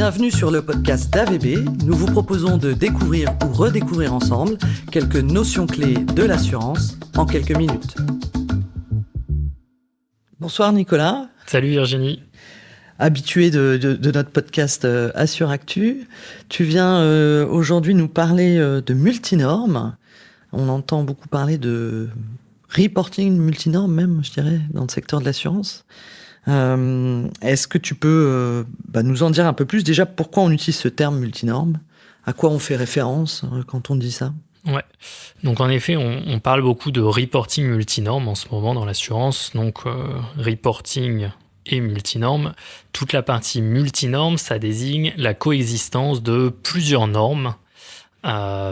Bienvenue sur le podcast d'AVB. Nous vous proposons de découvrir ou redécouvrir ensemble quelques notions clés de l'assurance en quelques minutes. Bonsoir Nicolas. Salut Virginie. Habitué de notre podcast Assure Actu, tu viens aujourd'hui nous parler de multinormes. On entend beaucoup parler de reporting multinorme même, je dirais, dans le secteur de l'assurance. Est-ce que tu peux nous en dire un peu plus? Déjà, pourquoi on utilise ce terme multinorme? À quoi on fait référence quand on dit ça? Ouais. Donc en effet, on parle beaucoup de reporting multinorme en ce moment dans l'assurance. Donc reporting et multinorme. Toute la partie multinorme, ça désigne la coexistence de plusieurs normes,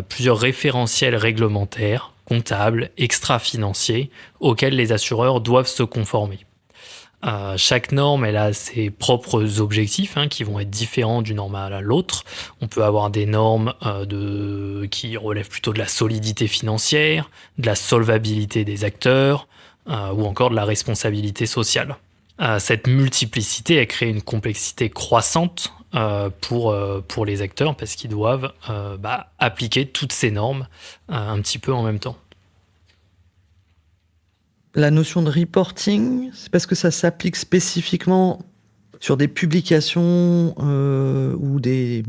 plusieurs référentiels réglementaires, comptables, extra-financiers, auxquels les assureurs doivent se conformer. Chaque norme, elle a ses propres objectifs qui vont être différents d'une norme à l'autre. On peut avoir des normes qui relèvent plutôt de la solidité financière, de la solvabilité des acteurs ou encore de la responsabilité sociale. Cette multiplicité, elle crée une complexité croissante pour les acteurs parce qu'ils doivent appliquer toutes ces normes un petit peu en même temps. La notion de reporting, c'est parce que ça s'applique spécifiquement sur des publications ou des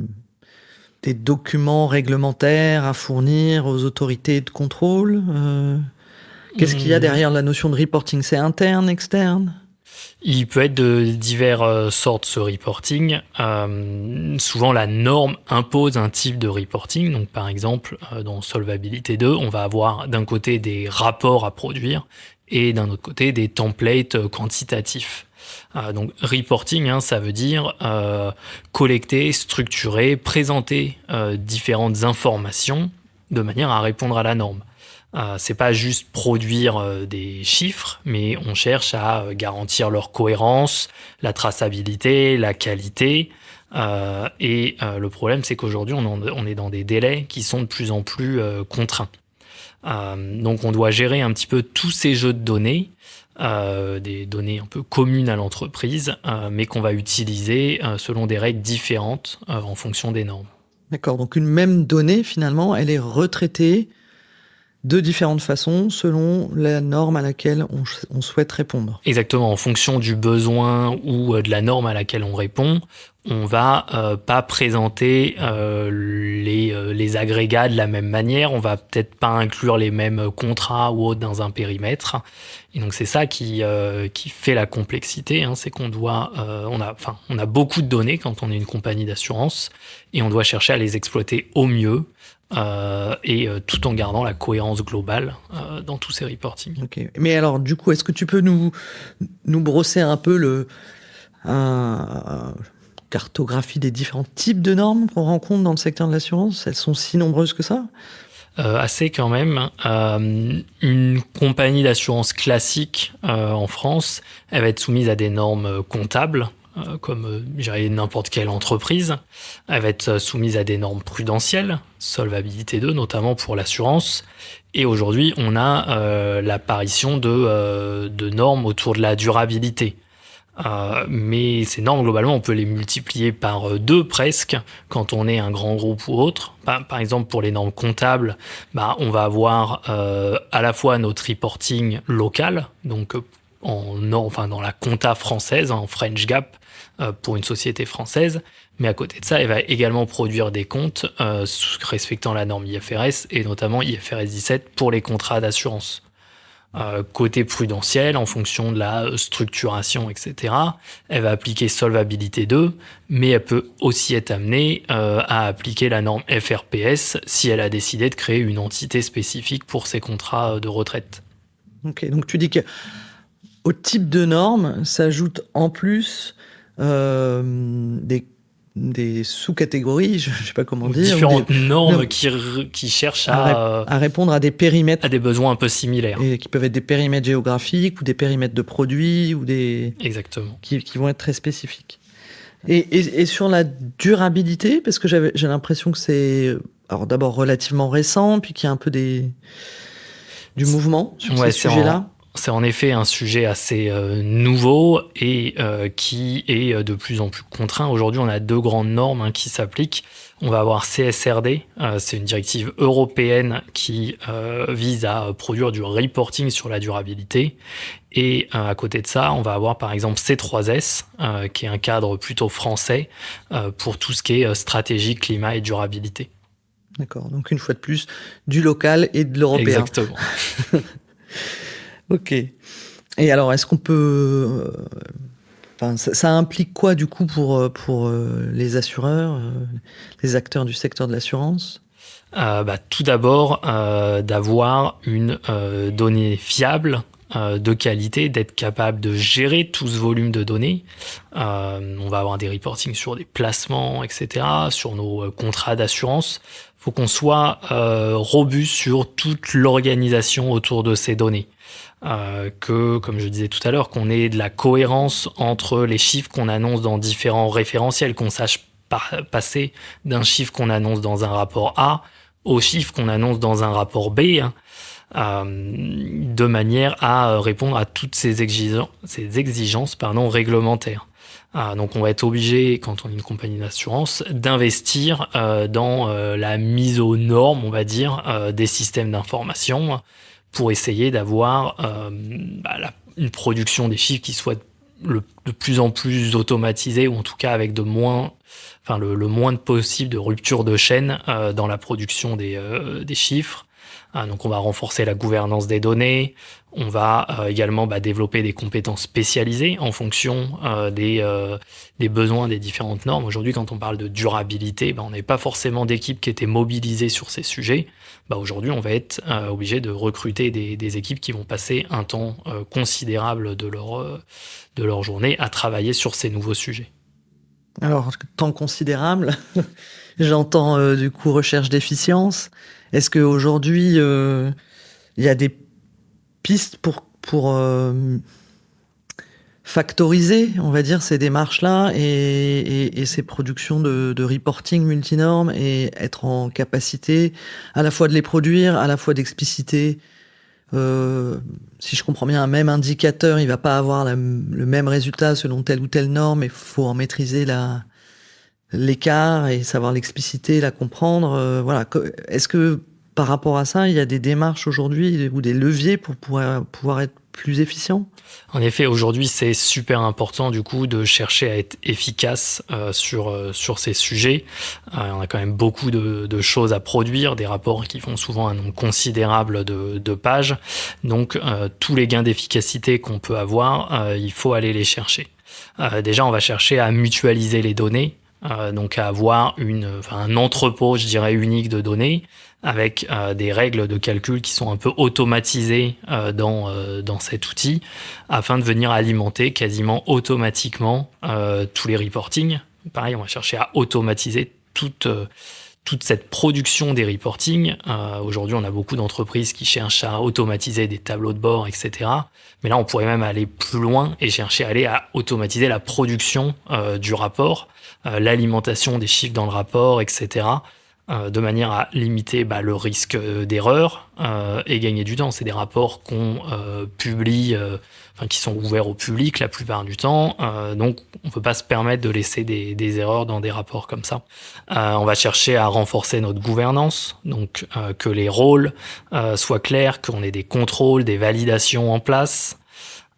documents réglementaires à fournir aux autorités de contrôle. Qu'est-ce qu'il y a derrière la notion de reporting? C'est interne, externe? Il peut être de diverses sortes ce reporting. Souvent, la norme impose un type de reporting. Donc, par exemple, dans Solvabilité 2, on va avoir d'un côté des rapports à produire et d'un autre côté des templates quantitatifs. Donc, reporting, ça veut dire collecter, structurer, présenter différentes informations de manière à répondre à la norme. C'est pas juste produire des chiffres, mais on cherche à garantir leur cohérence, la traçabilité, la qualité. Et le problème, c'est qu'aujourd'hui, on est dans des délais qui sont de plus en plus contraints. Donc, on doit gérer un petit peu tous ces jeux de données, des données un peu communes à l'entreprise, mais qu'on va utiliser selon des règles différentes en fonction des normes. D'accord, donc une même donnée, finalement, elle est retraitée de différentes façons selon la norme à laquelle on souhaite répondre. Exactement, en fonction du besoin ou de la norme à laquelle on répond, on va pas présenter les agrégats de la même manière, on va peut-être pas inclure les mêmes contrats ou autres dans un périmètre. Et donc c'est ça qui fait la complexité, c'est qu'on doit, on a beaucoup de données quand on est une compagnie d'assurance et on doit chercher à les exploiter au mieux. Tout en gardant la cohérence globale dans tous ces reportings. Okay. Mais alors, du coup, est-ce que tu peux nous brosser un peu cartographie des différents types de normes qu'on rencontre dans le secteur de l'assurance? Elles sont si nombreuses que ça? Assez quand même. Une compagnie d'assurance classique en France, elle va être soumise à des normes comptables, comme n'importe quelle entreprise. Elle va être soumise à des normes prudentielles, Solvabilité 2 notamment pour l'assurance. Et aujourd'hui, on a l'apparition de normes autour de la durabilité. Mais ces normes, globalement, on peut les multiplier par 2 presque quand on est un grand groupe ou autre. Par exemple, pour les normes comptables, on va avoir à la fois notre reporting local, donc dans la compta française, en French GAAP, pour une société française, mais à côté de ça, elle va également produire des comptes respectant la norme IFRS et notamment IFRS 17 pour les contrats d'assurance. Côté prudentiel, en fonction de la structuration, etc., elle va appliquer Solvabilité 2, mais elle peut aussi être amenée à appliquer la norme FRPS si elle a décidé de créer une entité spécifique pour ses contrats de retraite. Ok, donc tu dis qu'au type de normes s'ajoutent en plus des sous-catégories, je ne sais pas comment dire. Différentes normes qui cherchent à répondre à des périmètres. À des besoins un peu similaires. Et qui peuvent être des périmètres géographiques ou des périmètres de produits ou des... Exactement. Qui vont être très spécifiques. Et sur la durabilité, parce que j'ai l'impression que c'est d'abord relativement récent, puis qu'il y a un peu du mouvement sur ces sujets-là. c'est en effet un sujet assez nouveau et qui est de plus en plus contraint. Aujourd'hui, on a 2 grandes normes qui s'appliquent. On va avoir CSRD, c'est une directive européenne qui vise à produire du reporting sur la durabilité. Et à côté de ça, on va avoir par exemple C3S, qui est un cadre plutôt français pour tout ce qui est stratégie, climat et durabilité. D'accord, donc une fois de plus, du local et de l'européen. Exactement. Ok. Et alors, est-ce qu'on peut... ça implique quoi du coup pour les assureurs, les acteurs du secteur de l'assurance ? Tout d'abord, d'avoir une donnée fiable, de qualité, d'être capable de gérer tout ce volume de données. On va avoir des reportings sur des placements, etc., sur nos contrats d'assurance. Il faut qu'on soit robuste sur toute l'organisation autour de ces données. Que, comme je disais tout à l'heure, qu'on ait de la cohérence entre les chiffres qu'on annonce dans différents référentiels, qu'on sache passer d'un chiffre qu'on annonce dans un rapport A au chiffre qu'on annonce dans un rapport B, de manière à répondre à toutes ces exigences réglementaires. Donc on va être obligé, quand on est une compagnie d'assurance, d'investir dans la mise aux normes, on va dire, des systèmes d'information pour essayer d'avoir une production des chiffres qui soit de plus en plus automatisée, ou en tout cas avec le moins possible de rupture de chaîne dans la production des chiffres. Donc on va renforcer la gouvernance des données, on va également développer des compétences spécialisées en fonction des besoins des différentes normes. Aujourd'hui, quand on parle de durabilité, on n'est pas forcément d'équipes qui étaient mobilisées sur ces sujets. Aujourd'hui, on va être obligé de recruter des équipes qui vont passer un temps considérable de leur journée à travailler sur ces nouveaux sujets. Alors, temps considérable, j'entends du coup recherche d'efficience. Est-ce qu'aujourd'hui, il y a des pistes pour factoriser, on va dire, ces démarches-là et ces productions de reporting multinormes et être en capacité à la fois de les produire, à la fois d'expliciter, si je comprends bien, un même indicateur, il va pas avoir le même résultat selon telle ou telle norme, il faut en maîtriser l'écart et savoir l'expliciter, la comprendre. Voilà. Est-ce que par rapport à ça, il y a des démarches aujourd'hui ou des leviers pour pouvoir être plus efficient ? En effet, aujourd'hui, c'est super important du coup de chercher à être efficace sur ces sujets. On a quand même beaucoup de choses à produire, des rapports qui font souvent un nombre considérable de pages. Donc, tous les gains d'efficacité qu'on peut avoir, il faut aller les chercher. Déjà, on va chercher à mutualiser les données. Donc à avoir un entrepôt, je dirais, unique de données avec des règles de calcul qui sont un peu automatisées dans cet outil afin de venir alimenter quasiment automatiquement tous les reportings. Pareil, on va chercher à automatiser toute cette production des reportings. Aujourd'hui, on a beaucoup d'entreprises qui cherchent à automatiser des tableaux de bord, etc. Mais là, on pourrait même aller plus loin et chercher à automatiser la production du rapport, l'alimentation des chiffres dans le rapport, etc., de manière à limiter le risque d'erreur et gagner du temps. C'est des rapports qu'on publie, qui sont ouverts au public la plupart du temps. Donc, on ne peut pas se permettre de laisser des erreurs dans des rapports comme ça. On va chercher à renforcer notre gouvernance, donc que les rôles soient clairs, qu'on ait des contrôles, des validations en place.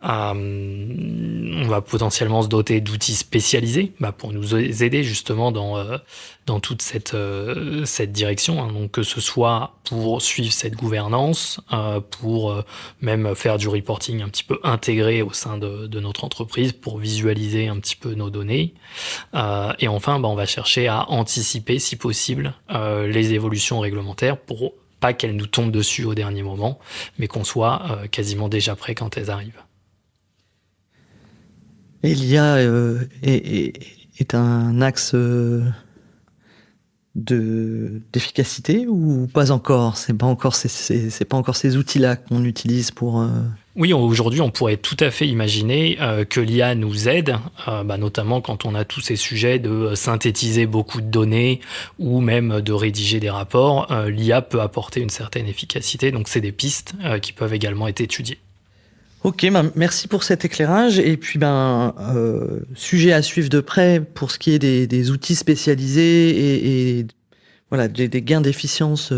On va potentiellement se doter d'outils spécialisés pour nous aider justement dans toute cette direction. Donc que ce soit pour suivre cette gouvernance, pour même faire du reporting un petit peu intégré au sein de notre entreprise pour visualiser un petit peu nos données. Et enfin, on va chercher à anticiper, si possible, les évolutions réglementaires pour pas qu'elles nous tombent dessus au dernier moment, mais qu'on soit quasiment déjà prêt quand elles arrivent. Et l'IA est un axe d'efficacité ou pas encore ? C'est pas encore ces outils-là qu'on utilise pour. Oui, aujourd'hui, on pourrait tout à fait imaginer que l'IA nous aide, notamment quand on a tous ces sujets de synthétiser beaucoup de données ou même de rédiger des rapports. L'IA peut apporter une certaine efficacité, donc c'est des pistes qui peuvent également être étudiées. Ok, merci pour cet éclairage. Et puis, sujet à suivre de près pour ce qui est des outils spécialisés et voilà, des gains d'efficience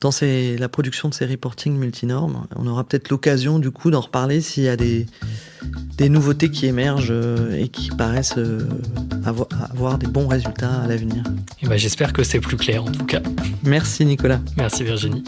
dans la production de ces reporting multinormes. On aura peut-être l'occasion, du coup, d'en reparler s'il y a des nouveautés qui émergent et qui paraissent avoir des bons résultats à l'avenir. Et j'espère que c'est plus clair, en tout cas. Merci, Nicolas. Merci, Virginie.